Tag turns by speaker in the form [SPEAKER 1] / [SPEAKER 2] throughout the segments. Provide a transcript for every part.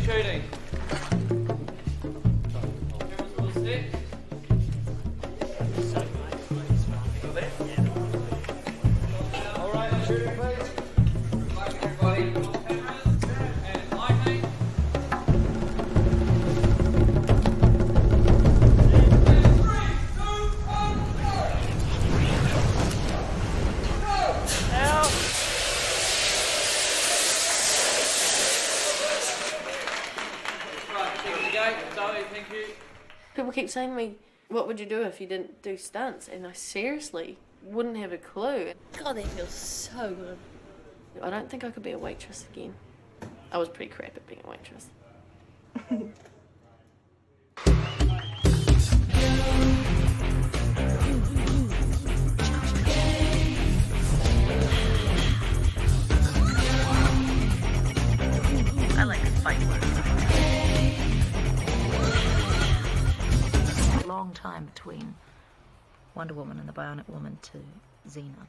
[SPEAKER 1] shooting. All right, shooting, please. Good luck, everybody. All cameras and lighting.
[SPEAKER 2] People keep saying to me, what would you do if you didn't do stunts? And I seriously wouldn't have a clue. God, that feels so good. I don't think I could be a waitress again. I was pretty crap at being a waitress. I like fight work.
[SPEAKER 3] Long time between Wonder Woman and the Bionic Woman to Xena.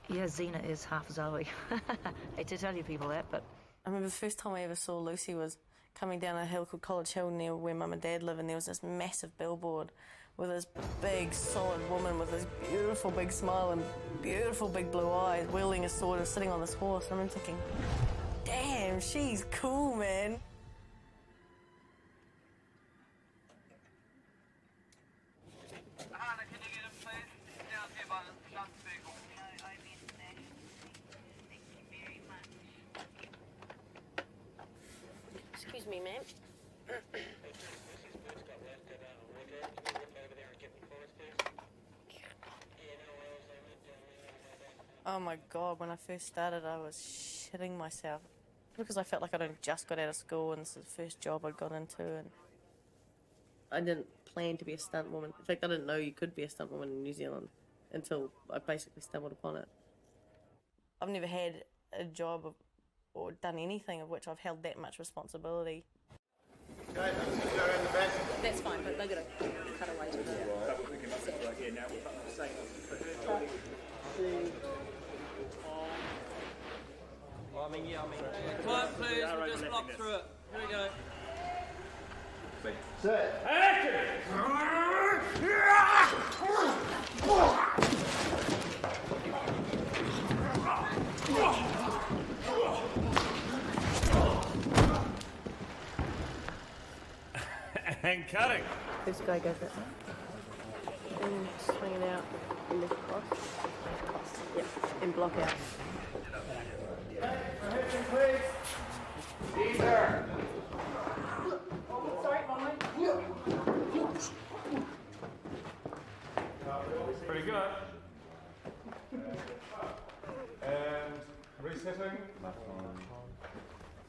[SPEAKER 3] Yeah, Xena is half Zoe. Hate to tell you people that, but...
[SPEAKER 2] I remember the first time I ever saw Lucy was coming down a hill called College Hill near where Mum and Dad live, and there was this massive billboard with this big, solid woman with this beautiful big smile and beautiful big blue eyes, wielding a sword and sitting on this horse. And I'm thinking, damn, she's cool, man. Excuse me, ma'am. Oh my God, when I first started, I was shitting myself. Because I felt like I'd only just got out of school and this is the first job I'd got into. And I didn't plan to be a stunt woman. In fact, I didn't know you could be a stunt woman in New Zealand until I basically stumbled upon it. I've never had a job or done anything of which I've held that much responsibility.
[SPEAKER 4] Okay, in the back.
[SPEAKER 3] That's fine, but they're going to cut away to that.
[SPEAKER 1] Quiet, please. We'll just block through it. Here we go.
[SPEAKER 4] Set.
[SPEAKER 5] And cutting.
[SPEAKER 2] This guy goes that way. And swing it out. And lift across. Yep. And block out.
[SPEAKER 4] Attention, please. Easier.
[SPEAKER 2] Sorry, Mama.
[SPEAKER 5] Pretty good. And resetting.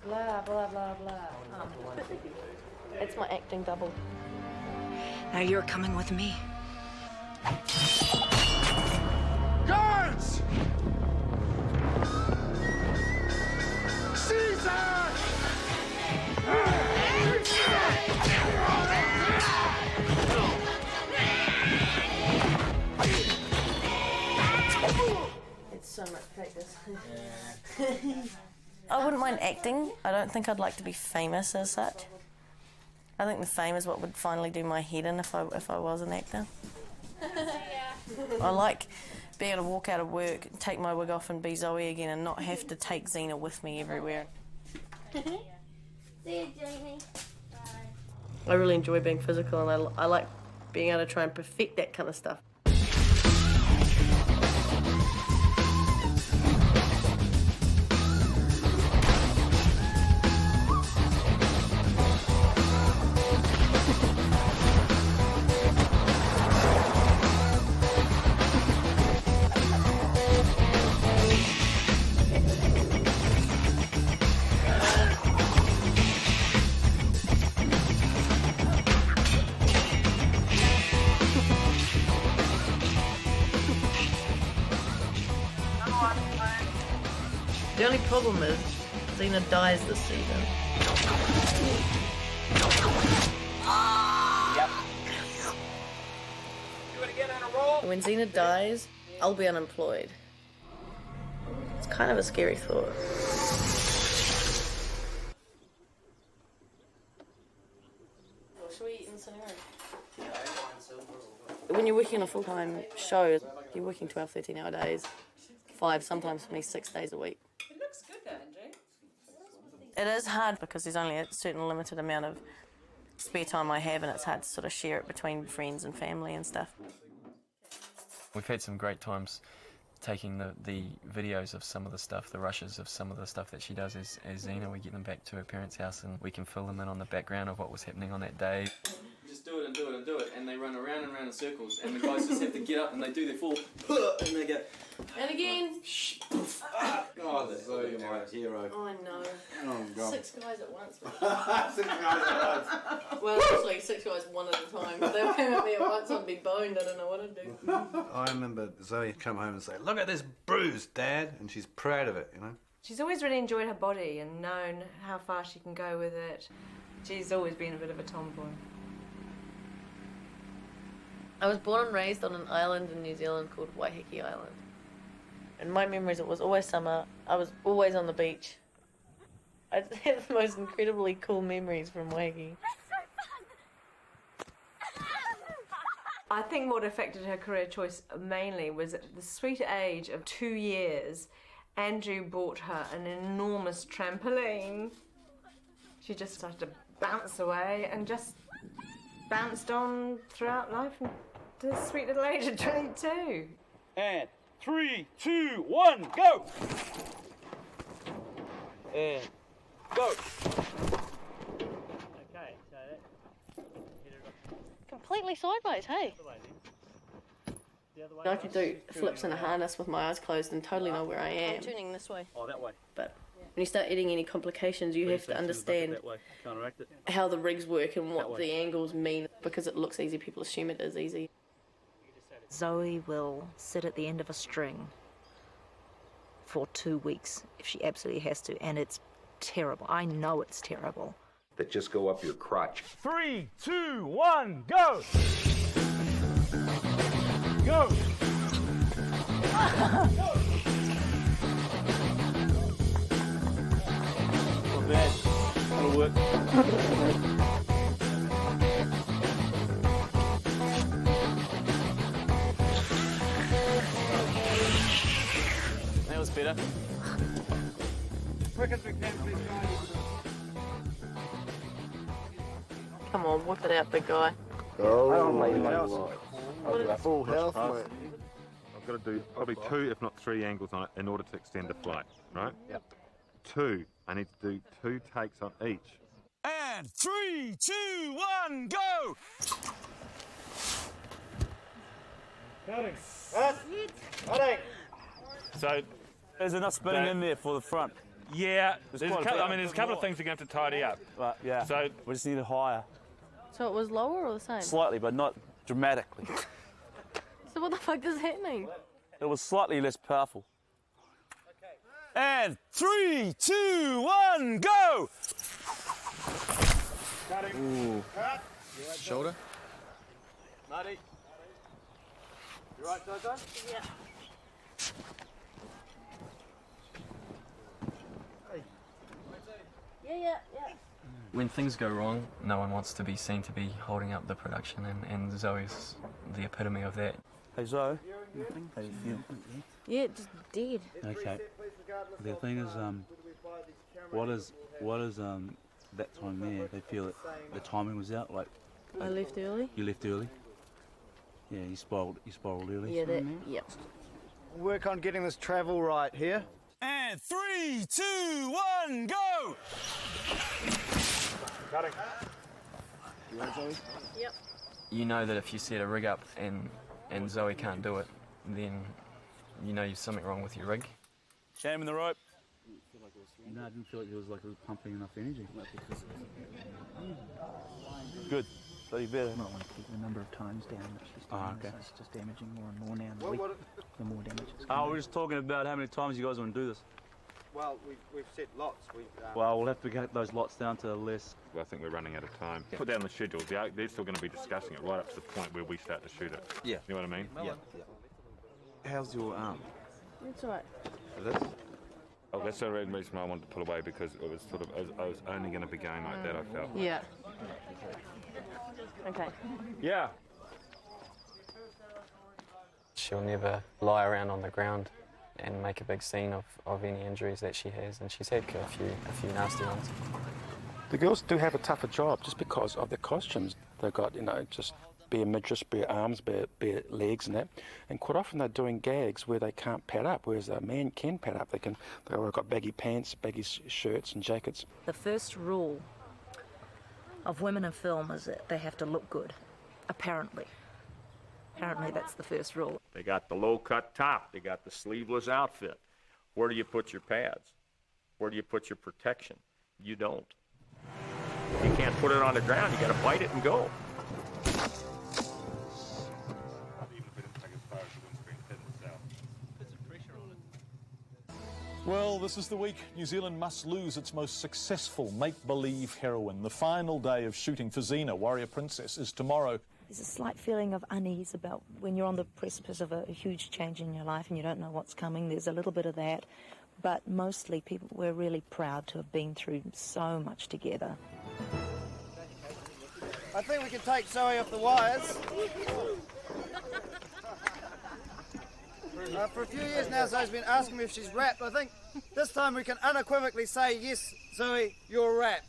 [SPEAKER 2] Blah, blah, blah, blah. It's my acting double.
[SPEAKER 3] Now you're coming with me.
[SPEAKER 4] Guards! Caesar!
[SPEAKER 2] It's so much practice. I wouldn't mind acting. I don't think I'd like to be famous as such. I think the fame is what would finally do my head in if I was an actor. I like being able to walk out of work, take my wig off and be Zoe again and not have to take Xena with me everywhere.
[SPEAKER 6] See you, Jamie. Bye.
[SPEAKER 2] I really enjoy being physical and I like being able to try and perfect that kind of stuff. The only problem is Xena dies this season.
[SPEAKER 1] Yep. Do it again on a roll.
[SPEAKER 2] When Xena dies, I'll be unemployed. It's kind of a scary thought. should we eat in the sitting room? When you're working on a full-time show, you're working 12, 13-hour days, 5, sometimes for me 6 days a week.
[SPEAKER 7] It looks good, Andrew.
[SPEAKER 2] It is hard because there's only a certain limited amount of spare time I have, and it's hard to sort of share it between friends and family and stuff.
[SPEAKER 8] We've had some great times taking the videos of some of the stuff, the rushes of some of the stuff that she does as Xena. We get them back to her parents' house and we can fill them in on the background of what was happening on that day.
[SPEAKER 9] Just do it and do it and do it, and they run around and around in circles, and the guys just have to get up and they do their full, and they go,
[SPEAKER 2] and again.
[SPEAKER 4] Oh, Zoe, my hero.
[SPEAKER 2] Oh, I know.
[SPEAKER 4] Oh, God.
[SPEAKER 2] 6 guys at once.
[SPEAKER 4] 6 guys at once.
[SPEAKER 2] Well, actually, 6 guys one at a time. If they came at me at once, I'd be boned. I don't know what I'd do.
[SPEAKER 10] I remember Zoe come home and say, "Look at this bruise, Dad," and she's proud of it, you know.
[SPEAKER 7] She's always really enjoyed her body and known how far she can go with it. She's always been a bit of a tomboy.
[SPEAKER 2] I was born and raised on an island in New Zealand called Waiheke Island. In my memories, it was always summer. I was always on the beach. I have the most incredibly cool memories from Waiheke.
[SPEAKER 7] I think what affected her career choice mainly was at the sweet age of 2 years, Andrew bought her an enormous trampoline. She just started to bounce away and just bounced on throughout life to the sweet little age of 22.
[SPEAKER 11] And 3, 2, 1, go! And go! Okay, so
[SPEAKER 2] Completely sideways, hey? I could do flips in a harness with my eyes closed and totally know where I am. I'm turning this way.
[SPEAKER 11] Oh, that way.
[SPEAKER 2] But when you start adding any complications, you have to understand how the rigs work and what the angles mean. Because it looks easy, people assume it is easy.
[SPEAKER 3] Zoe will sit at the end of a string for 2 weeks if she absolutely has to, and it's terrible. I know it's terrible.
[SPEAKER 12] That just go up your crotch.
[SPEAKER 11] 3, 2, 1, go! Go! Not bad. That'll work.
[SPEAKER 9] that was better.
[SPEAKER 4] Quick as we can, please, guys.
[SPEAKER 2] Come on, whip it out, big guy.
[SPEAKER 12] Oh,
[SPEAKER 4] I don't like else. Full health, mate.
[SPEAKER 5] I've got to do probably 2, if not 3 angles on it in order to extend the flight, right? Yep. 2. I need to do 2 takes on each.
[SPEAKER 11] And 3, 2, 1, go!
[SPEAKER 5] Cutting.
[SPEAKER 4] Cutting.
[SPEAKER 11] So there's enough spinning in there for the front.
[SPEAKER 5] Yeah, there's a couple of things you're going to have to tidy up.
[SPEAKER 11] Right, yeah.
[SPEAKER 5] So
[SPEAKER 11] we just need it higher.
[SPEAKER 2] So it was lower or the same?
[SPEAKER 11] Slightly, but not dramatically.
[SPEAKER 2] So what the fuck does that mean?
[SPEAKER 11] It was slightly less powerful. And 3, 2, 1, go!
[SPEAKER 4] Cutting. Cut.
[SPEAKER 10] Shoulder.
[SPEAKER 4] Marty. You right, Jojo?
[SPEAKER 2] Yeah. Yeah.
[SPEAKER 8] When things go wrong, no one wants to be seen to be holding up the production, and Zoe's the epitome of that.
[SPEAKER 11] Hey Zoe, how do you feel?
[SPEAKER 2] Yeah, just dead.
[SPEAKER 11] Okay. The thing is, what is that time there? They feel that the timing was out. Like
[SPEAKER 2] I left early.
[SPEAKER 11] you left early. Yeah, you spiraled early.
[SPEAKER 2] Yeah, yep.
[SPEAKER 4] Work on getting this travel right here.
[SPEAKER 11] And 3, 2, 1, go!
[SPEAKER 5] cutting.
[SPEAKER 4] You right, Zoe?
[SPEAKER 2] Yep.
[SPEAKER 8] You know that if you set a rig up and Zoe can't do it, then you know there's something wrong with your rig.
[SPEAKER 11] Jam in the rope. No, I didn't feel like it was pumping enough energy. Good. Bloody better.
[SPEAKER 13] Not want to keep the number of times down. It's just damaging more and more now. The more damage it's
[SPEAKER 11] we're just talking about how many times you guys want to do this.
[SPEAKER 4] Well, we've set lots.
[SPEAKER 11] Well, we'll have to get those lots down to less.
[SPEAKER 5] Well, I think we're running out of time. Put that on the schedule. They're still going to be discussing it right up to the point where we start to shoot it.
[SPEAKER 10] Yeah.
[SPEAKER 5] You know what I mean?
[SPEAKER 10] Yeah. How's your arm?
[SPEAKER 2] It's alright.
[SPEAKER 10] This?
[SPEAKER 5] Oh, that's the reason I wanted to pull away, because it was sort of, I was only going to be going like that, I felt.
[SPEAKER 2] Yeah. Okay.
[SPEAKER 5] Yeah.
[SPEAKER 8] She'll never lie around on the ground and make a big scene of any injuries that she has, and she's had a few nasty ones.
[SPEAKER 14] The girls do have a tougher job just because of the costumes they've got, you know, just bare midriffs, bare arms, bare legs and that. And quite often they're doing gags where they can't pad up, whereas a man can pad up. They've got baggy pants, baggy shirts and jackets.
[SPEAKER 3] The first rule of women in film is that they have to look good, apparently. Apparently that's the first rule.
[SPEAKER 15] They got the low-cut top. They got the sleeveless outfit. Where do you put your pads? Where do you put your protection? You don't. You can't put it on the ground. You got to bite it and go.
[SPEAKER 16] Well, this is the week New Zealand must lose its most successful make-believe heroine. The final day of shooting for Xena, Warrior Princess, is tomorrow.
[SPEAKER 3] There's a slight feeling of unease about when you're on the precipice of a huge change in your life and you don't know what's coming. There's a little bit of that, but mostly we're really proud to have been through so much together.
[SPEAKER 4] I think we can take Zoe off the wires. For a few years now, Zoe's been asking me if she's wrapped. I think this time we can unequivocally say, yes, Zoe, you're wrapped.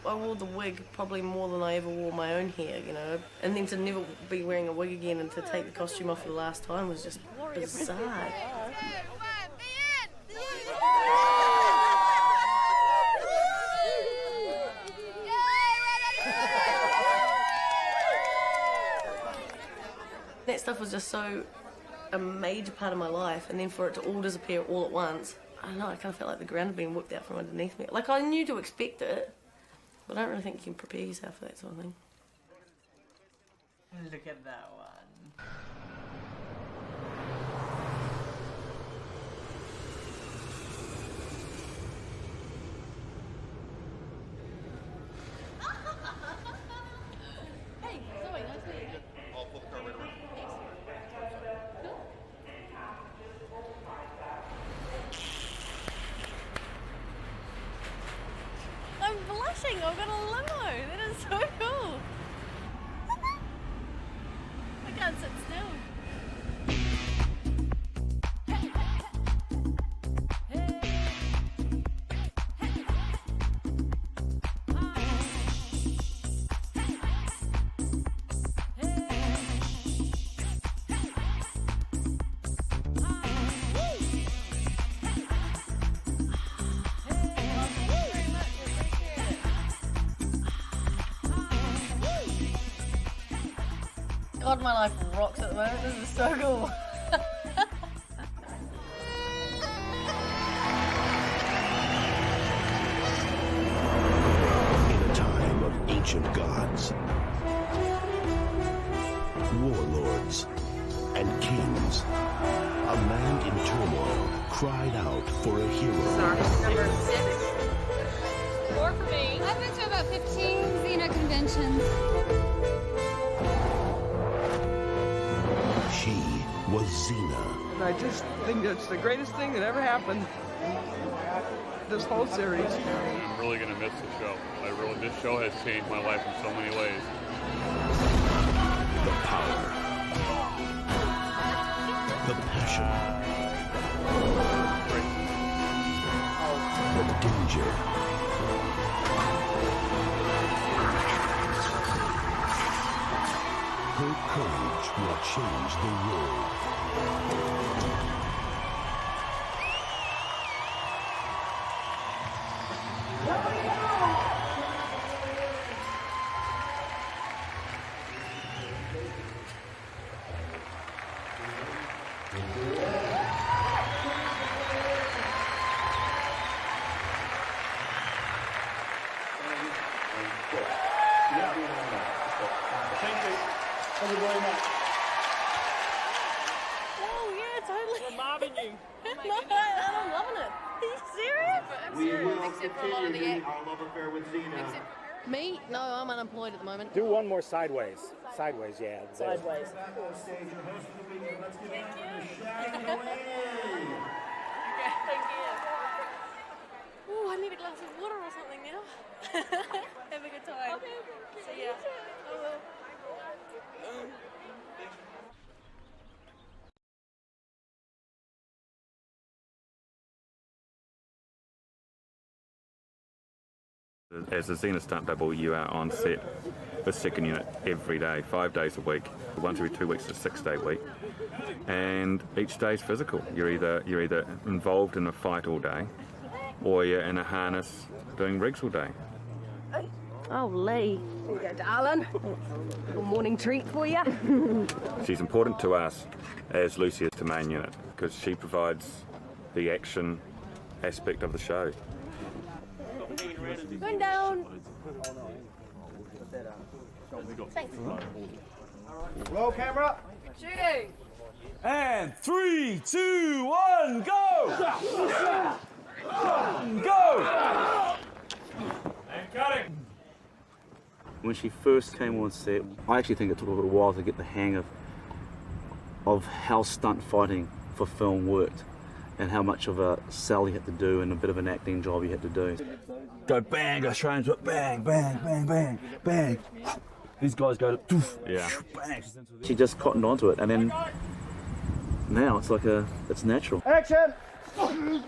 [SPEAKER 2] I wore the wig probably more than I ever wore my own hair, you know, and then to never be wearing a wig again and to take the costume off for the last time was just bizarre. That stuff was just so a major part of my life, and then for it to all disappear all at once, I don't know, I kind of felt like the ground had been whipped out from underneath me. Like, I knew to expect it, but I don't really think you can prepare yourself for that sort of thing.
[SPEAKER 17] Look at that one.
[SPEAKER 6] Hey, Zoe, nice to meet you.
[SPEAKER 5] I'll pull the car right around.
[SPEAKER 2] I'm blushing, I've got a limo, that is so cool. I can't sit still. God, my life rocks at the moment. This is so cool.
[SPEAKER 18] In a time of ancient gods, warlords, and kings, a land in turmoil cried out for a hero.
[SPEAKER 19] Number 6. 4 for me. I've been to about 15 Xena conventions.
[SPEAKER 18] She was Xena.
[SPEAKER 20] And I just think it's the greatest thing that ever happened this whole series.
[SPEAKER 21] I'm really going to miss the show. This show has changed my life in so many ways.
[SPEAKER 18] The power. The passion. The danger. Her courage will change the world.
[SPEAKER 1] Thank you very much.
[SPEAKER 2] Oh, yeah, totally.
[SPEAKER 1] We're mobbing you.
[SPEAKER 2] No, I'm loving it. Are you serious? Except for a lot of the act. Me? No, I'm unemployed at the moment.
[SPEAKER 7] Do one more sideways. Sideways, yeah.
[SPEAKER 2] Sideways.
[SPEAKER 7] Thank you.
[SPEAKER 2] Oh, I need a glass of water or something now. Have a good time. Okay. See ya.
[SPEAKER 5] As a Xena stunt double, you are on set with second unit every day, 5 days a week. Once every 2 weeks is a 6-day week, and each day is physical. You're either involved in a fight all day, or you're in a harness doing rigs all day.
[SPEAKER 22] Oh, Lee. There you go, darling. Little morning treat for you.
[SPEAKER 5] She's important to us as Lucy is to main unit because she provides the action aspect of the show.
[SPEAKER 22] Going down.
[SPEAKER 2] Thanks.
[SPEAKER 4] Roll camera.
[SPEAKER 2] Shooting.
[SPEAKER 11] And 3, 2, 1, go! Go!
[SPEAKER 21] And cutting.
[SPEAKER 11] When she first came on set, I actually think it took a little while to get the hang of how stunt fighting for film worked and how much of a sell you had to do and a bit of an acting job you had to do. Go bang, go straight into it, bang, bang, bang, bang, bang. These guys go poof,
[SPEAKER 5] yeah,
[SPEAKER 11] bang. She just cottoned onto it, and then now it's like it's natural.
[SPEAKER 4] Action!
[SPEAKER 21] And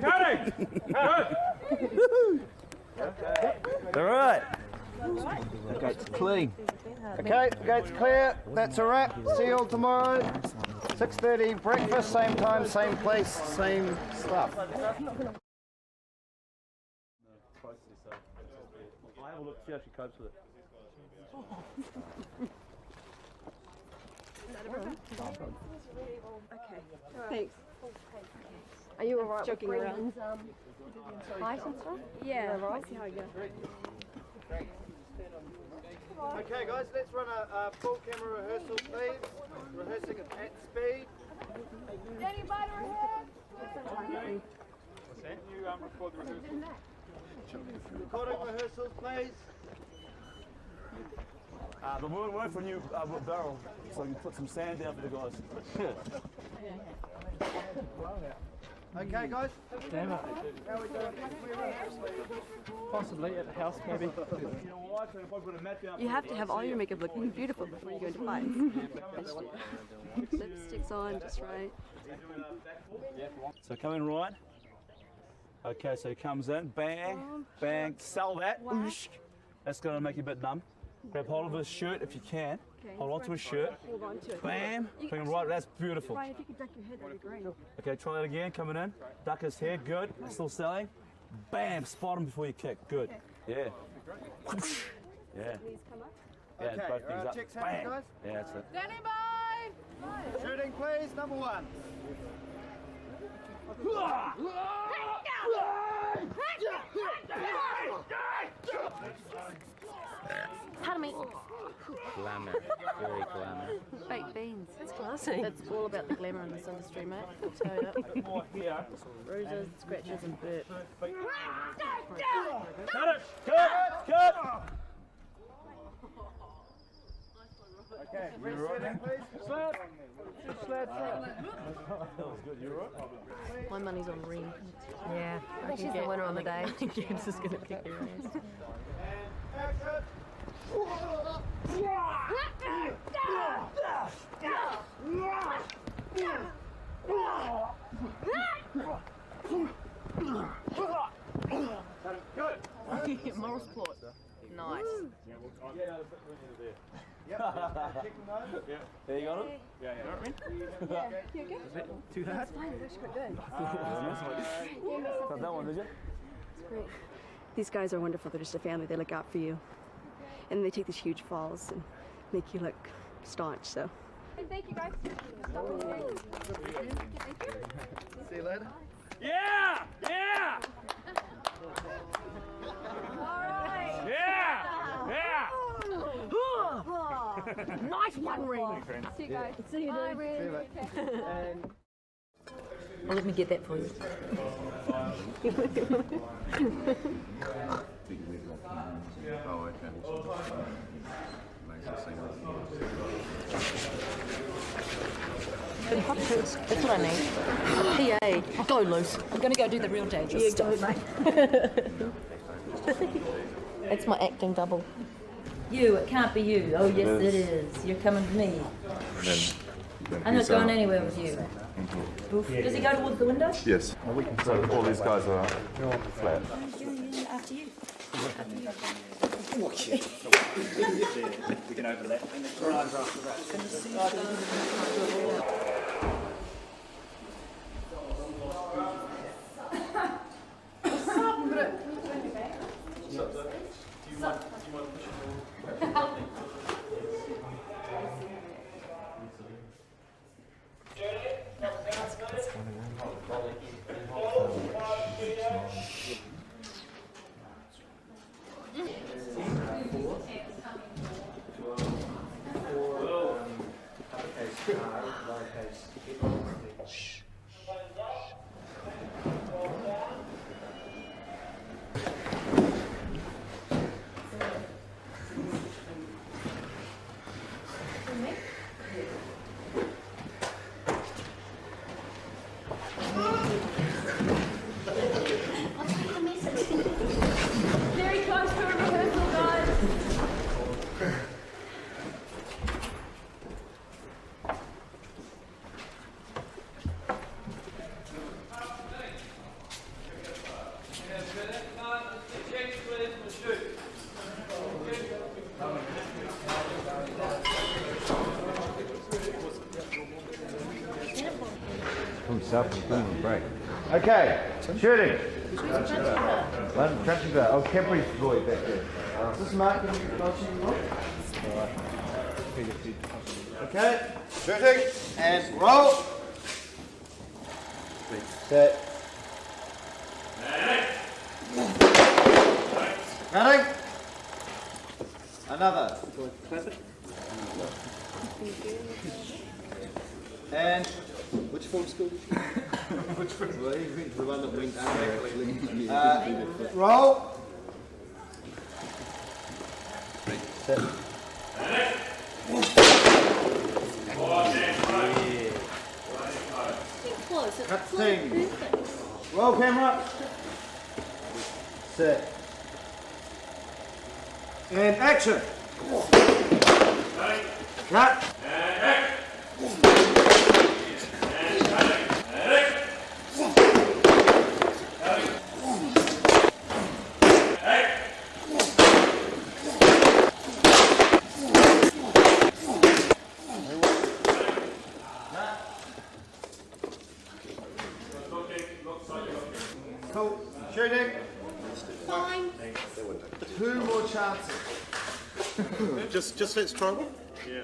[SPEAKER 21] cutting. Good.
[SPEAKER 11] All right. Gate's clean.
[SPEAKER 4] Okay, gate's clear. That's a wrap. See you all tomorrow. 6:30 breakfast, same time, same place, same stuff.
[SPEAKER 11] I have a look, see how she copes with it.
[SPEAKER 22] Okay, thanks. Are you alright joking around? Height and stuff? Yeah, right. See how you go.
[SPEAKER 4] Okay guys, let's run a full camera rehearsal please. Rehearsing at speed.
[SPEAKER 22] Anybody ahead?
[SPEAKER 21] Can you record the rehearsal?
[SPEAKER 4] Recording rehearsals please.
[SPEAKER 11] The moon went for you barrel, so you put some sand down for the guys.
[SPEAKER 4] Okay guys.
[SPEAKER 20] Damn it.
[SPEAKER 4] How are we doing?
[SPEAKER 20] Possibly at the house, maybe.
[SPEAKER 22] You have to have all your makeup looking beautiful before you go into fights. Lipstick's on just right.
[SPEAKER 11] So come in right. Okay, so he comes in, bang, bang, sell that. Oosh. That's going to make you a bit numb. Grab hold of his shirt if you can.
[SPEAKER 22] Okay.
[SPEAKER 11] Hold on to his shirt.
[SPEAKER 22] Hold on to it.
[SPEAKER 11] Bam. Bring him right. That's beautiful.
[SPEAKER 22] Ryan, if you could duck your head, that'd be great.
[SPEAKER 11] Okay, try that again. Coming in. Duck his hair. Good. Still selling. Bam. Spot him before you kick. Good. Yeah. Yeah. Yeah,
[SPEAKER 4] Okay,
[SPEAKER 11] both things up.
[SPEAKER 4] checks happy,
[SPEAKER 11] Bam.
[SPEAKER 4] guys.
[SPEAKER 11] Yeah, that's it.
[SPEAKER 22] Standing by!
[SPEAKER 4] Shooting please, number 1.
[SPEAKER 22] Pardon me.
[SPEAKER 8] Glamour, very glamour.
[SPEAKER 22] Baked beans.
[SPEAKER 2] That's classy. That's all about the glamour in this industry, mate. I'll tell you that. Bruises, scratches, and burps.
[SPEAKER 11] Cut it! Cut! Cut!
[SPEAKER 4] Okay, resetting please. Slap. Slap.
[SPEAKER 11] That was good. You alright?
[SPEAKER 2] My money's on Renee.
[SPEAKER 22] Yeah, she's the winner on the day.
[SPEAKER 2] Gibbs is going to kick your ass. Moral support. Nice.
[SPEAKER 11] There you got it?
[SPEAKER 21] Yeah.
[SPEAKER 22] Is
[SPEAKER 11] it too hard?
[SPEAKER 22] It's fine, it's actually quite good.
[SPEAKER 11] Got that one, did you?
[SPEAKER 22] It's great. These guys are wonderful. They're just a family. They look out for you. And they take these huge falls and make you look staunch, so.
[SPEAKER 19] Thank you, guys.
[SPEAKER 4] See you later.
[SPEAKER 21] Yeah! Yeah! Yeah! Yeah!
[SPEAKER 19] Bye, see you guys. See you, bye,
[SPEAKER 3] Well, let me get that for you. That's what I need. PA, go loose. I'm going to go do the real dangerous stuff.
[SPEAKER 2] It's my acting double.
[SPEAKER 3] You, it can't be you. Oh, yes, it is. You're coming to me. I'm not going anywhere with you. Does he go towards the window?
[SPEAKER 5] Yes. So all these guys are flat.
[SPEAKER 3] After you.
[SPEAKER 13] We can overlap.
[SPEAKER 19] Very close to a rehearsal, guys.
[SPEAKER 4] Break. Okay, shooting. London Country Bar. Oh, Cadbury's Lloyd back there. Is this Mark? Okay, shooting and roll. Set. Cutting. Another. And which film school? Which film? Well, he went to the one that went under. Roll. Set. Cut scene. Roll camera. Set. And action. Cut. Cool. Shooting.
[SPEAKER 19] Fine.
[SPEAKER 4] 2 more chances.
[SPEAKER 10] just let's try one.
[SPEAKER 2] Yeah.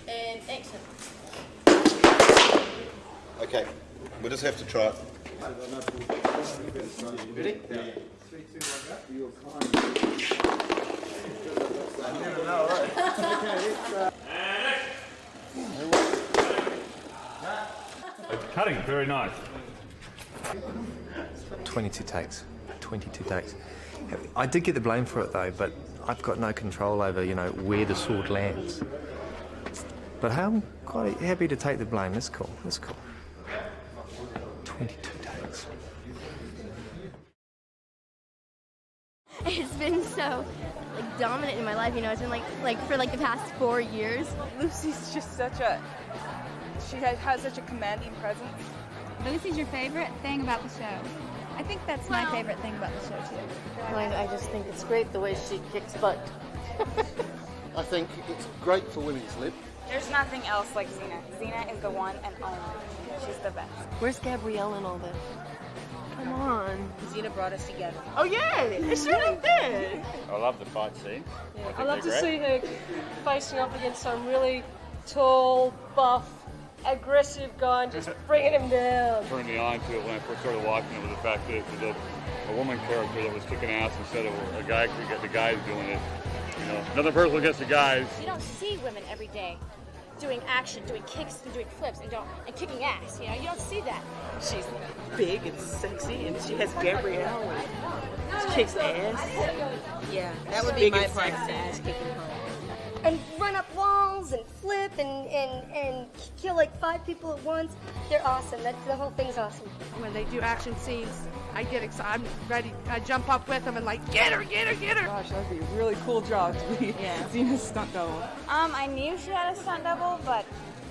[SPEAKER 2] And action.
[SPEAKER 10] Okay, we'll just have to try it.
[SPEAKER 4] Ready? Yeah. 3, 2, 1, go. I never know, right? Okay,
[SPEAKER 21] Cutting, very nice.
[SPEAKER 9] 22 takes. 22 takes. I did get the blame for it though, but I've got no control over, you know, where the sword lands. But I'm quite happy to take the blame. That's cool. That's cool. 22 takes.
[SPEAKER 12] It's been so dominant in my life, you know. It's been like for the past 4 years.
[SPEAKER 23] Lucy's just she has such a commanding presence.
[SPEAKER 6] Lucy's your favorite thing about the show? I think that's my favorite thing about the show too.
[SPEAKER 2] I just think it's great the way she kicks butt.
[SPEAKER 10] I think it's great for women's lib.
[SPEAKER 23] There's nothing else like Xena. Xena is the one and only. She's the best.
[SPEAKER 2] Where's Gabrielle and all this? Come on.
[SPEAKER 23] Xena brought us together.
[SPEAKER 2] Oh yeah, it certainly did.
[SPEAKER 15] I love the fight scene.
[SPEAKER 24] Yeah, I love to see her facing up against some really tall, buff, aggressive guy and just bringing him down.
[SPEAKER 21] Turned me on to it when I first started watching it was the fact that it was a woman character that was kicking ass instead of a guy. The guys doing it. You know, nothing personal against the guys.
[SPEAKER 6] You don't see women every day
[SPEAKER 14] doing action, doing kicks and doing flips and kicking ass. You know, you don't see that.
[SPEAKER 16] She's big and sexy, and she has Gabrielle and she kicks ass.
[SPEAKER 12] Yeah,
[SPEAKER 16] that
[SPEAKER 12] would be my part, ass kicking home. And run up walls and flip and kill like 5 people at once. They're awesome. The whole thing's awesome.
[SPEAKER 17] When they do action scenes, I get excited. I'm ready. I jump up with them and like, get her, get her, get her.
[SPEAKER 23] Gosh, that'd be a really cool job to be Xena's stunt double.
[SPEAKER 6] I knew she had a stunt double, but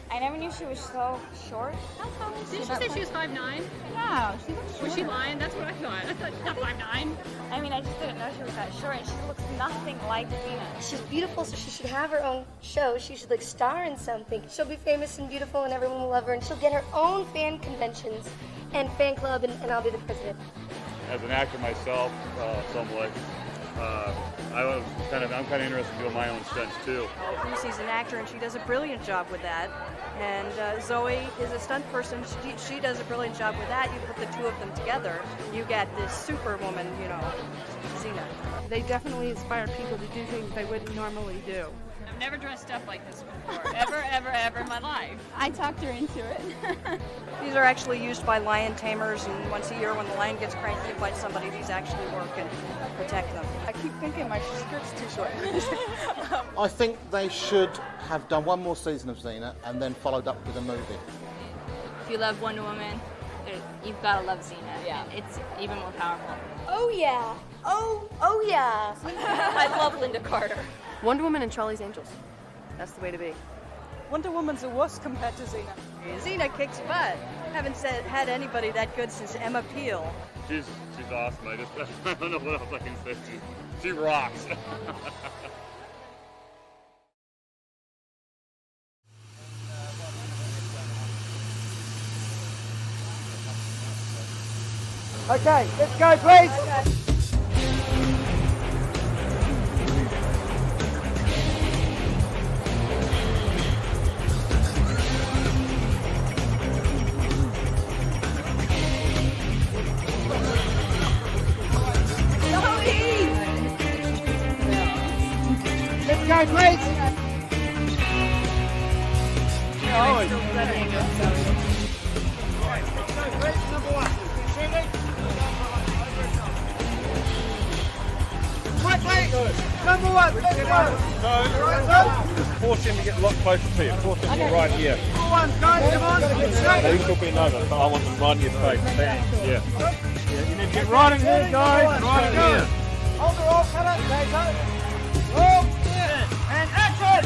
[SPEAKER 6] I never knew she was so short.
[SPEAKER 19] How tall is she? Did she say she was 5'9"?
[SPEAKER 6] No, she looks short.
[SPEAKER 19] Was she lying? That's what I thought. I thought she's not 5'9".
[SPEAKER 6] I mean, I just didn't know she was that short, and she looks nothing like Xena.
[SPEAKER 12] She's beautiful, so she should have her own show. She should like star in something. She'll be famous and beautiful, and everyone will love her, and she'll get her own fan conventions and fan club, and I'll be the president.
[SPEAKER 21] As an actor myself, somewhat, I'm kind of interested in doing my own stunts too.
[SPEAKER 22] Lucy's an actor and she does a brilliant job with that. And Zoe is a stunt person. She does a brilliant job with that. You put the two of them together, you get this superwoman, you know, Xena.
[SPEAKER 17] They definitely inspire people to do things they wouldn't normally do.
[SPEAKER 19] I've never dressed up like this before, ever in my life.
[SPEAKER 6] I talked her into it.
[SPEAKER 22] These are actually used by lion tamers, and once a year when the lion gets cranky and bites somebody, these actually work and protect them.
[SPEAKER 23] I keep thinking my skirt's too short.
[SPEAKER 4] I think they should have done one more season of Xena and then followed up with a movie.
[SPEAKER 6] If you love Wonder Woman, you've got to love Xena. Yeah. It's even more powerful.
[SPEAKER 12] Oh yeah. Oh yeah.
[SPEAKER 2] I love Linda Carter. Wonder Woman and Charlie's Angels. That's the way to be.
[SPEAKER 23] Wonder Woman's a wuss compared to Xena.
[SPEAKER 22] Xena kicks butt. Haven't had anybody that good since Emma Peel.
[SPEAKER 21] She's awesome. I don't know what else I can say. She rocks.
[SPEAKER 4] Okay, let's go, please. Let's go, please. Number one, let's go.
[SPEAKER 21] Force him to get a lot closer to you. Force him to be right here.
[SPEAKER 4] Number one, guys, come on.
[SPEAKER 21] He could be another, but I want them right in your face. Bang. Yeah. You need to get right in here, guys. Right in here.
[SPEAKER 4] Hold the roll, cut it. There you go. Roll. And action.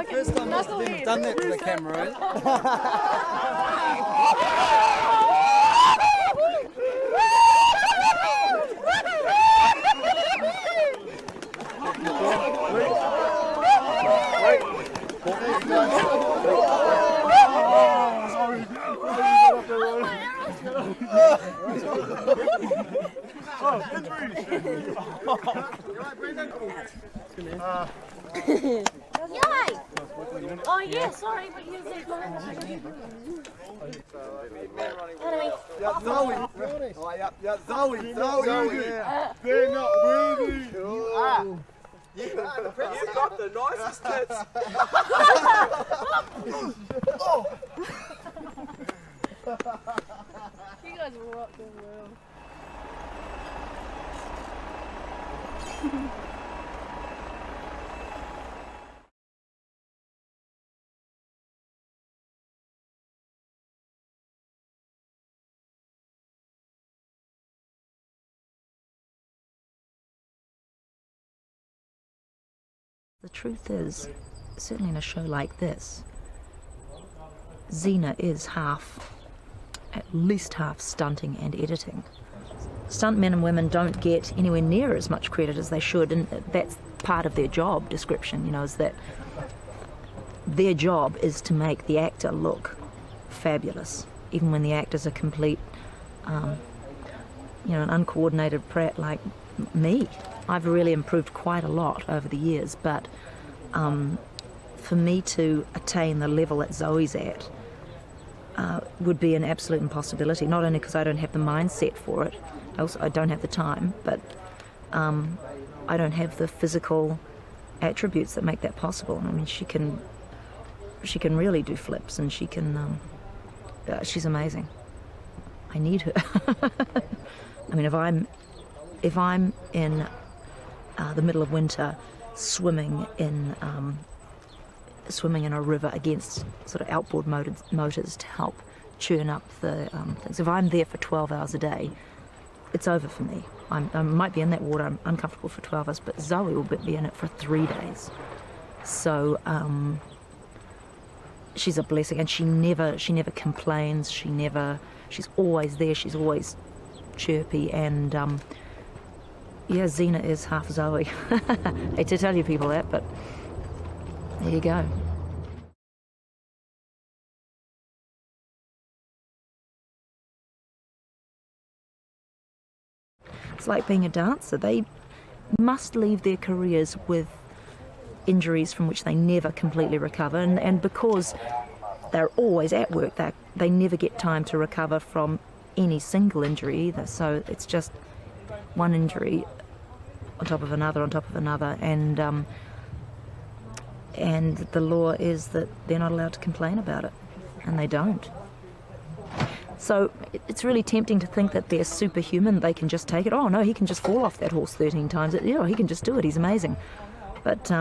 [SPEAKER 10] First time I've done that to the camera.
[SPEAKER 12] Yay! Oh yeah, sorry, but you said
[SPEAKER 10] Yeah, Zoe. Yeah, Zoe. They're not worthy.
[SPEAKER 16] You got the nicest tits.
[SPEAKER 12] You guys are rocking well.
[SPEAKER 3] The truth is, certainly in a show like this, Xena is at least half stunting and editing. Stuntmen and women don't get anywhere near as much credit as they should, and that's part of their job description, you know, is that their job is to make the actor look fabulous. even when the actor's a complete, you know, an uncoordinated prat like me. I've really improved quite a lot over the years, but for me to attain the level that Zoe's at would be an absolute impossibility, not only because I don't have the mindset for it, also I don't have the time, but I don't have the physical attributes that make that possible. I mean, she can really do flips, and she can, she's amazing. I need her. I mean, if I'm in the middle of winter swimming in a river against sort of outboard motors to help churn up the things, if I'm there for 12 hours a day, it's over for me. I might be in that water, I'm uncomfortable for 12 hours, but Zoe will be in it for 3 days. So she's a blessing, and she never complains. She's always there. She's always chirpy, and yeah, Xena is half Zoe. I hate to tell you people that, but there you go. It's like being a dancer. They must leave their careers with injuries from which they never completely recover, and because they're always at work, they never get time to recover from any single injury either. So it's just one injury on top of another, and the law is that they're not allowed to complain about it, and they don't. So it's really tempting to think that they're superhuman, they can just take it. Oh no, he can just fall off that horse 13 times. You know, he can just do it, he's amazing. But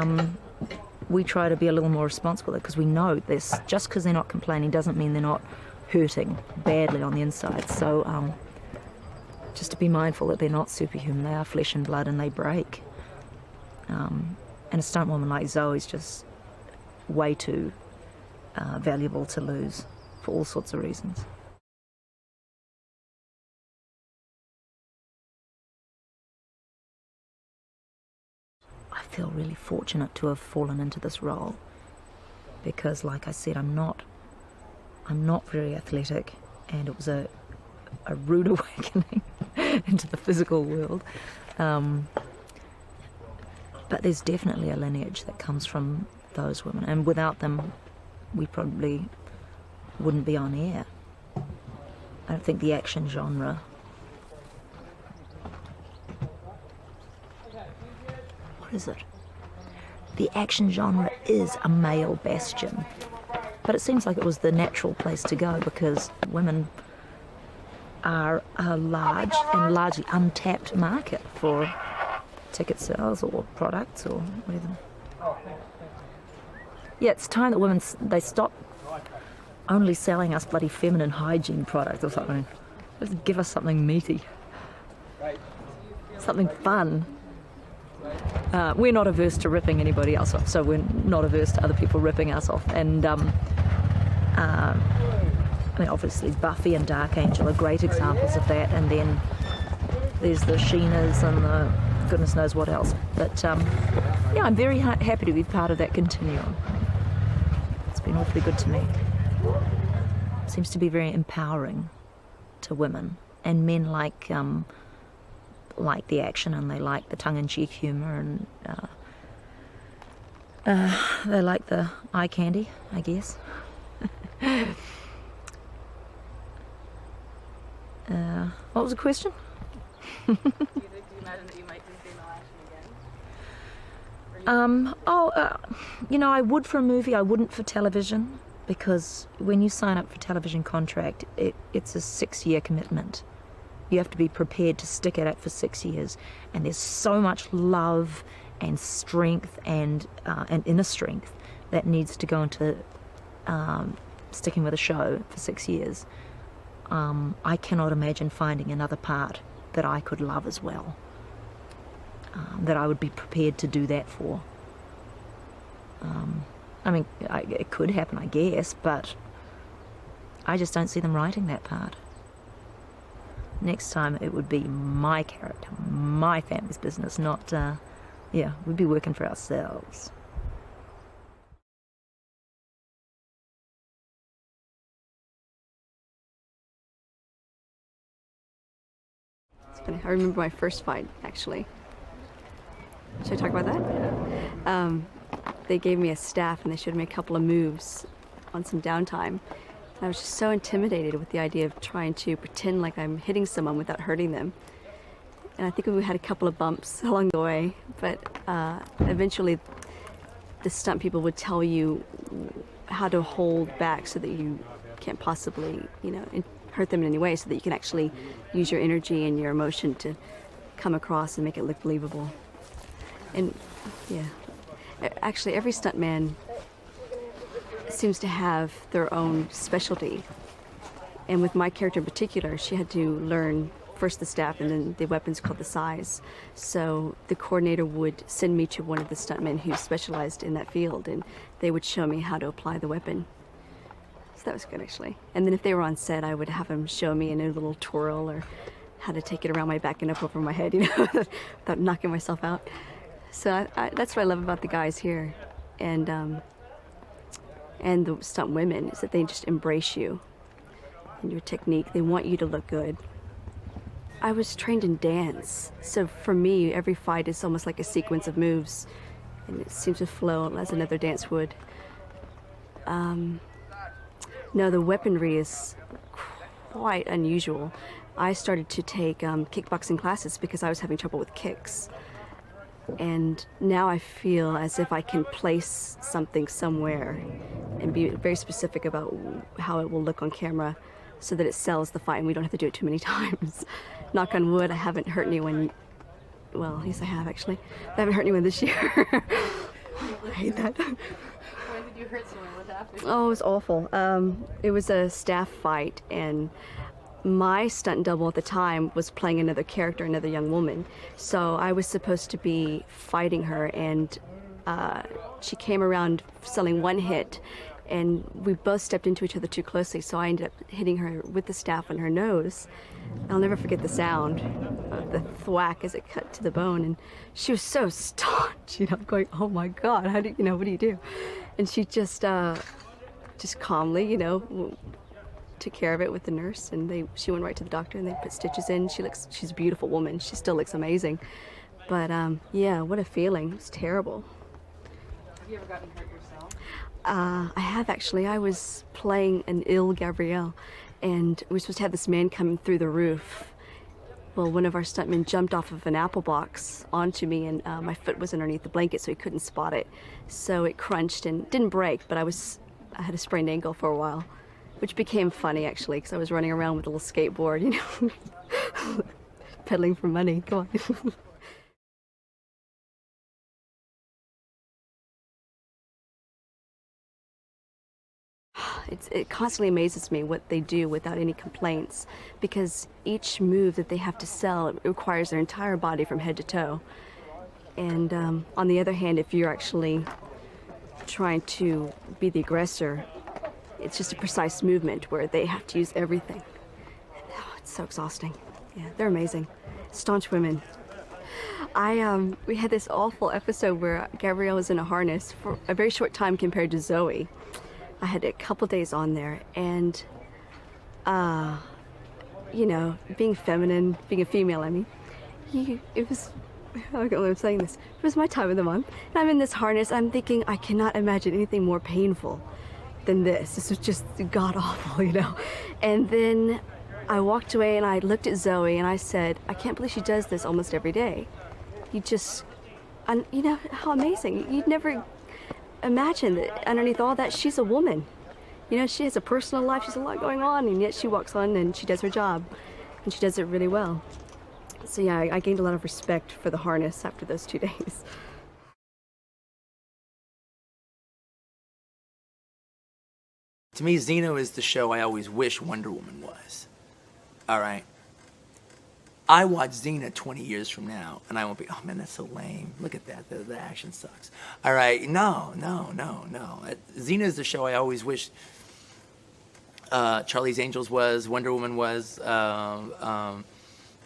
[SPEAKER 3] we try to be a little more responsible because we know this. Just because they're not complaining doesn't mean they're not hurting badly on the inside. So just to be mindful that they're not superhuman, they are flesh and blood, and they break. And a stunt woman like Zoe's just way too valuable to lose for all sorts of reasons. I feel really fortunate to have fallen into this role because, like I said, I'm not very athletic, and it was a rude awakening into the physical world. But there's definitely a lineage that comes from those women, and without them, we probably wouldn't be on air. I don't think the action genre what is it? The action genre is a male bastion, but it seems like it was the natural place to go because women are a large and largely untapped market for ticket sales or products or whatever. Yeah, it's time that they stop only selling us bloody feminine hygiene products or something. Just give us something meaty, something fun. We're not averse to ripping anybody else off, so we're not averse to other people ripping us off. And I mean, obviously Buffy and Dark Angel are great examples of that, and then there's the Sheenas and the goodness knows what else. But yeah, I'm very happy to be part of that continuum. It's been awfully good to me. It seems to be very empowering to women, and men like the action, and they like the tongue-in-cheek humour, and they like the eye candy, I guess. What was the question?
[SPEAKER 23] Do you imagine that you might do female action again?
[SPEAKER 3] You know, I would for a movie, I wouldn't for television, because when you sign up for a television contract, it's a 6-year commitment. You have to be prepared to stick at it for 6 years, and there's so much love and strength and inner strength that needs to go into sticking with a show for 6 years. I cannot imagine finding another part that I could love as well, that I would be prepared to do that for. I mean, it could happen, I guess, but I just don't see them writing that part. Next time it would be my character, my family's business, not, yeah, we'd be working for ourselves.
[SPEAKER 1] funny. I remember my first fight, actually. Should I talk about that? They gave me a staff and they showed me a couple of moves on some downtime. And I was just so intimidated with the idea of trying to pretend like I'm hitting someone without hurting them. And I think we had a couple of bumps along the way, but eventually the stunt people would tell you how to hold back so that you can't possibly, you know, hurt them in any way, so that you can actually use your energy and your emotion to come across and make it look believable. And yeah, actually every stuntman seems to have their own specialty. And with my character in particular, she had to learn first the staff and then the weapons called the sais. So the coordinator would send me to one of the stuntmen who specialized in that field, and they would show me how to apply the weapon. So that was good, actually. And then if they were on set, I would have them show me in a little twirl or how to take it around my back and up over my head, you know, without knocking myself out. So that's what I love about the guys here, and the stunt women, is that they just embrace you and your technique. They want you to look good. I was trained in dance, so for me, every fight is almost like a sequence of moves, and it seems to flow as another dance would. No, the weaponry is quite unusual. I started to take kickboxing classes because I was having trouble with kicks. And now I feel as if I can place something somewhere and be very specific about how it will look on camera so that it sells the fight and we don't have to do it too many times. Knock on wood, I haven't hurt anyone. Well, yes, I have actually. I haven't hurt anyone this year. I hate that.
[SPEAKER 2] When did you hurt someone? What happened?
[SPEAKER 1] Oh, it was awful. It was a staff fight, and my stunt double at the time was playing another character, another young woman. So I was supposed to be fighting her, and she came around selling one hit, and we both stepped into each other too closely, so I ended up hitting her with the staff on her nose. I'll never forget the sound of the thwack as it cut to the bone, and she was so staunch, you know, going, oh my God, how do you know, what do you do? And she just calmly, you know, took care of it with the nurse, and she went right to the doctor and they put stitches in. She's a beautiful woman. She still looks amazing. But yeah, what a feeling. It was terrible.
[SPEAKER 2] Have you ever gotten hurt yourself?
[SPEAKER 1] I have actually. I was playing an ill Gabrielle, and we were supposed to have this man coming through the roof. Well, one of our stuntmen jumped off of an apple box onto me, and my foot was underneath the blanket, so he couldn't spot it. So it crunched and didn't break, but I had a sprained ankle for a while, which became funny actually, because I was running around with a little skateboard, you know, peddling for money. Come on. It constantly amazes me what they do without any complaints, because each move that they have to sell, it requires their entire body from head to toe. And on the other hand, if you're actually trying to be the aggressor, it's just a precise movement where they have to use everything. Oh, it's so exhausting. Yeah, they're amazing. Staunch women. We had this awful episode where Gabrielle was in a harness for a very short time compared to Zoe. I had a couple days on there, and you know, being feminine, being a female, I mean, it was, I don't know why I'm saying this, it was my time of the month, and I'm in this harness. I'm thinking, I cannot imagine anything more painful than this. This was just god-awful, you know. And then I walked away and I looked at Zoe and I said, I can't believe she does this almost every day. You know, how amazing. You'd never imagine that underneath all that, she's a woman. You know, she has a personal life, she's a lot going on, and yet she walks on and she does her job, and she does it really well. So yeah, I gained a lot of respect for the harness after those 2 days.
[SPEAKER 7] To me, Xena is the show I always wish Wonder Woman was. All right? I watch Xena 20 years from now, and I won't be, oh man, that's so lame. Look at that, the action sucks. All right, no. Xena is the show I always wish Charlie's Angels was, Wonder Woman was.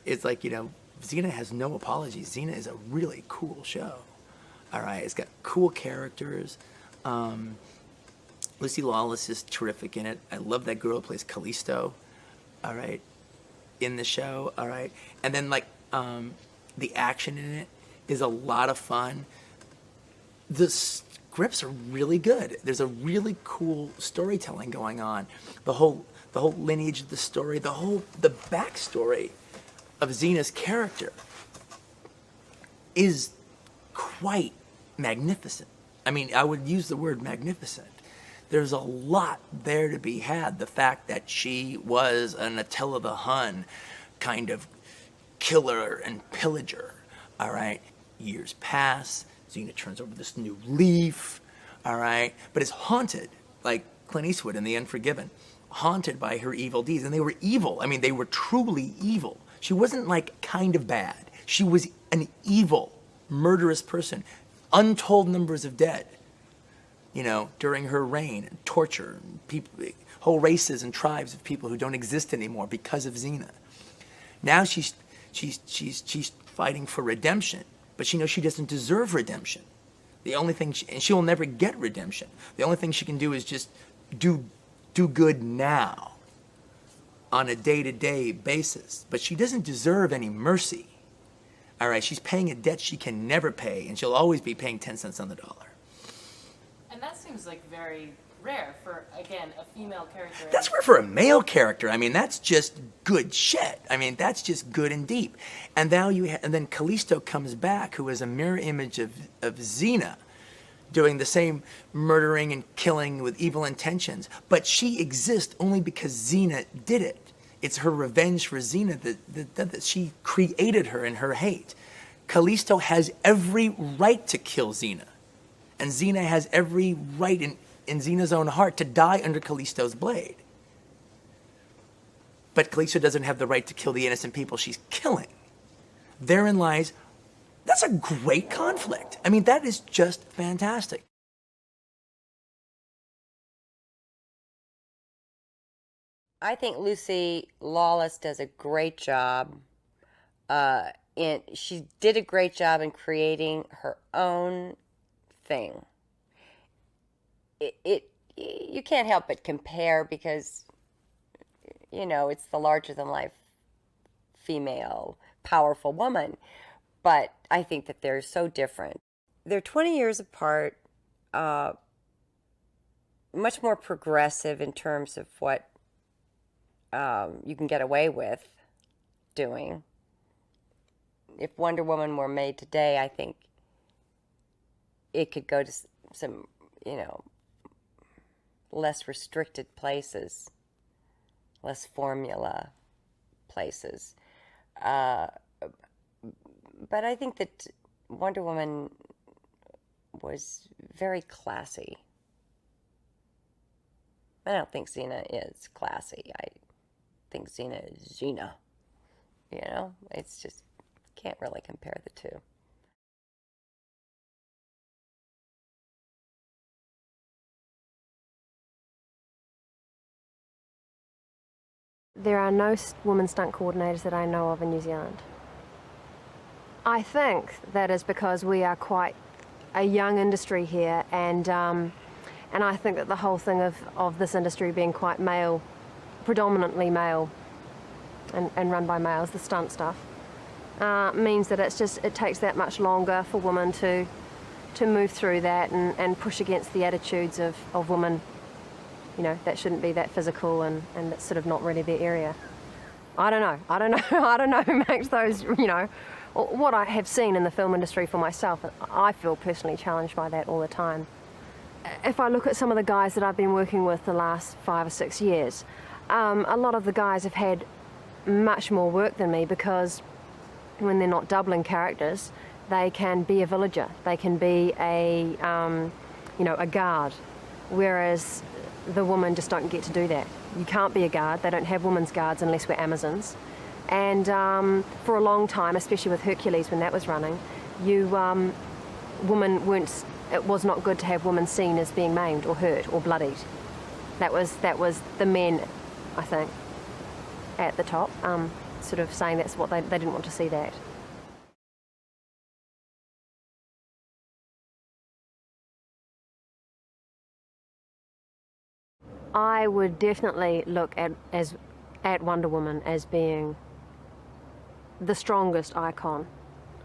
[SPEAKER 7] It's like, you know, Xena has no apologies. Xena is a really cool show. All right, it's got cool characters. Lucy Lawless is terrific in it. I love that girl who plays Callisto. All right. in the show, all right? And then, like, the action in it is a lot of fun. The scripts are really good. There's a really cool storytelling going on. The whole lineage of the story, the backstory of Xena's character is quite magnificent. I mean, I would use the word magnificent. There's a lot there to be had. The fact that she was an Attila the Hun kind of killer and pillager, all right? Years pass, Xena turns over this new leaf, all right? But is haunted, like Clint Eastwood in The Unforgiven, haunted by her evil deeds. And they were evil. I mean, they were truly evil. She wasn't like kind of bad. She was an evil, murderous person. Untold numbers of dead, you know, during her reign, and torture, and people, whole races and tribes of people who don't exist anymore because of Xena. Now she's fighting for redemption, but she knows she doesn't deserve redemption. The only thing, and she will never get redemption. The only thing she can do is just do good now, on a day-to-day basis. But she doesn't deserve any mercy. All right, she's paying a debt she can never pay, and she'll always be paying 10 cents on the dollar.
[SPEAKER 2] And that seems like very rare for, again, a female character.
[SPEAKER 7] That's rare for a male character. I mean, that's just good shit. I mean, that's just good and deep. And now and then Callisto comes back, who is a mirror image of Xena, doing the same murdering and killing with evil intentions. But she exists only because Xena did it. It's her revenge for Xena that she created her in her hate. Callisto has every right to kill Xena. And Xena has every right in Xena's own heart to die under Callisto's blade. But Callisto doesn't have the right to kill the innocent people she's killing. Therein lies, that's a great conflict. I mean, that is just fantastic.
[SPEAKER 8] I think Lucy Lawless does a great job. She did a great job in creating her own thing. You can't help but compare because, you know, it's the larger-than-life female, powerful woman. But I think that they're so different. They're 20 years apart, much more progressive in terms of what you can get away with doing. If Wonder Woman were made today, I think it could go to some, you know, less restricted places, less formula places. But I think that Wonder Woman was very classy. I don't think Xena is classy. I think Xena is Xena. You know, it's just, can't really compare the two.
[SPEAKER 11] There are no women stunt coordinators that I know of in New Zealand. I think that is because we are quite a young industry here, and I think that the whole thing of this industry being quite male, predominantly male, and run by males, the stunt stuff, means that it takes that much longer for women to move through that and push against the attitudes of women, you know, that shouldn't be that physical and that's sort of not really their area. I don't know who makes those, you know. What I have seen in the film industry for myself, I feel personally challenged by that all the time. If I look at some of the guys that I've been working with the last 5 or 6 years, a lot of the guys have had much more work than me because when they're not doubling characters, they can be a villager, they can be a guard, whereas the women just don't get to do that. You can't be a guard, they don't have women's guards unless we're Amazons. And for a long time, especially with Hercules when that was running, women weren't, it was not good to have women seen as being maimed or hurt or bloodied. That was the men, I think, at the top, sort of saying that's what they didn't want to see that. I would definitely look at Wonder Woman as being the strongest icon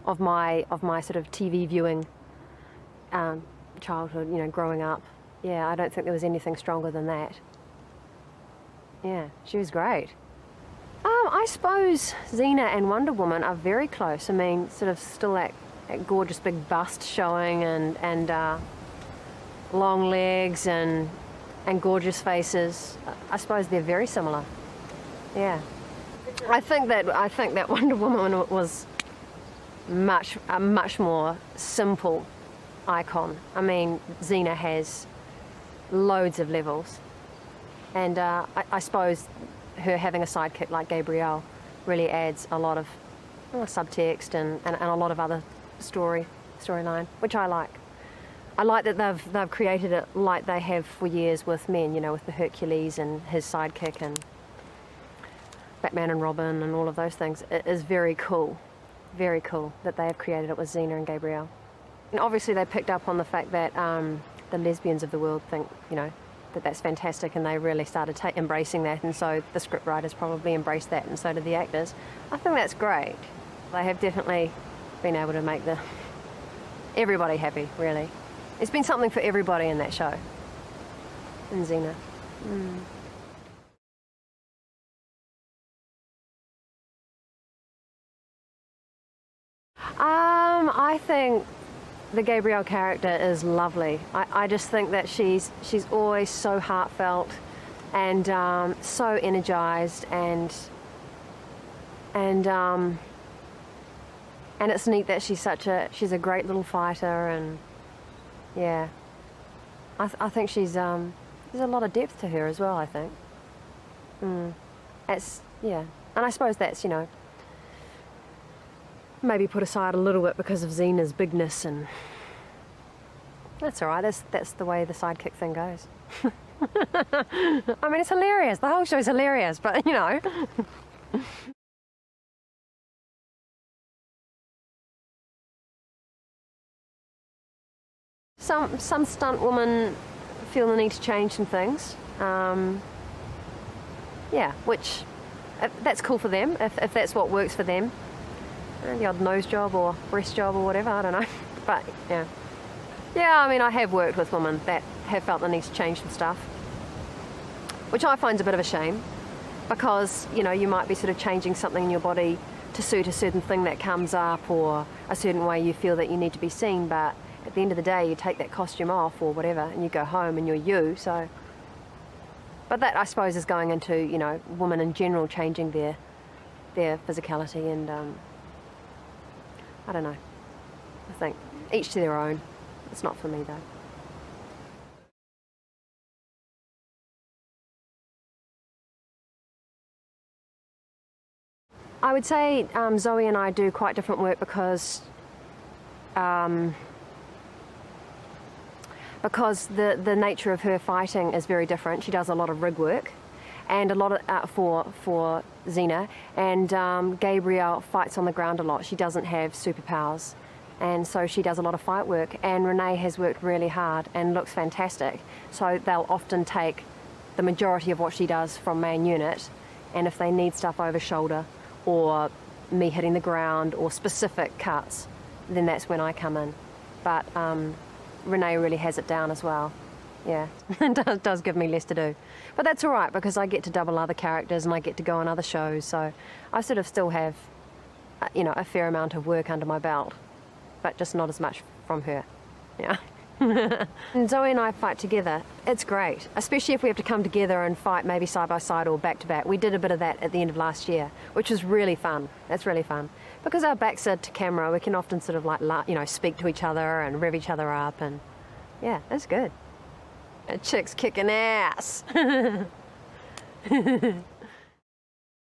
[SPEAKER 11] of my sort of TV viewing childhood, you know, growing up. Yeah, I don't think there was anything stronger than that. Yeah, she was great. I suppose Xena and Wonder Woman are very close. I mean, sort of still that gorgeous big bust showing and long legs and gorgeous faces. I suppose they're very similar. Yeah. I think that Wonder Woman was a much more simple icon. I mean, Xena has loads of levels, and I suppose her having a sidekick like Gabrielle really adds a lot of subtext and a lot of other storyline, which I like. I like that they've created it like they have for years with men, you know, with the Hercules and his sidekick and Batman and Robin and all of those things. It is very cool that they have created it with Xena and Gabrielle. And obviously they picked up on the fact that the lesbians of the world think, you know, that's fantastic, and they really started embracing that, and so the scriptwriters probably embraced that, and so did the actors. I think that's great. They have definitely been able to make everybody happy, really. It's been something for everybody in that show, in Xena. I think the Gabrielle character is lovely. I just think that she's always so heartfelt and so energized, and it's neat that she's a great little fighter, and yeah, I think there's a lot of depth to her as well, I think. Yeah, and I suppose that's, you know, maybe put aside a little bit because of Xena's bigness, and that's all right. That's the way the sidekick thing goes. I mean, it's hilarious. The whole show's hilarious, but you know. Some stunt women feel the need to change some things. Yeah, which that's cool for them if that's what works for them. The odd nose job or breast job or whatever, I don't know. But yeah. Yeah, I mean, I have worked with women that have felt the need to change some stuff, which I find is a bit of a shame, because, you know, you might be sort of changing something in your body to suit a certain thing that comes up or a certain way you feel that you need to be seen, but at the end of the day you take that costume off or whatever and you go home and you're you, so. But that, I suppose, is going into, you know, women in general changing their physicality, and I don't know. I think each to their own. It's not for me, though. I would say Zoe and I do quite different work because the nature of her fighting is very different. She does a lot of rig work, and a lot of for Xena, and Gabrielle fights on the ground a lot. She doesn't have superpowers, and so she does a lot of fight work, and Renee has worked really hard and looks fantastic, so they'll often take the majority of what she does from main unit, and if they need stuff over shoulder or me hitting the ground or specific cuts, then that's when I come in. But Renee really has it down as well. Yeah, it does give me less to do. But that's all right, because I get to double other characters and I get to go on other shows, so I sort of still have, you know, a fair amount of work under my belt, but just not as much from her. Yeah. And Zoe and I fight together. It's great, especially if we have to come together and fight maybe side by side or back to back. We did a bit of that at the end of last year, which was really fun. That's really fun. Because our backs are to camera, we can often sort of like, you know, speak to each other and rev each other up, and yeah, that's good. A chick's kicking ass.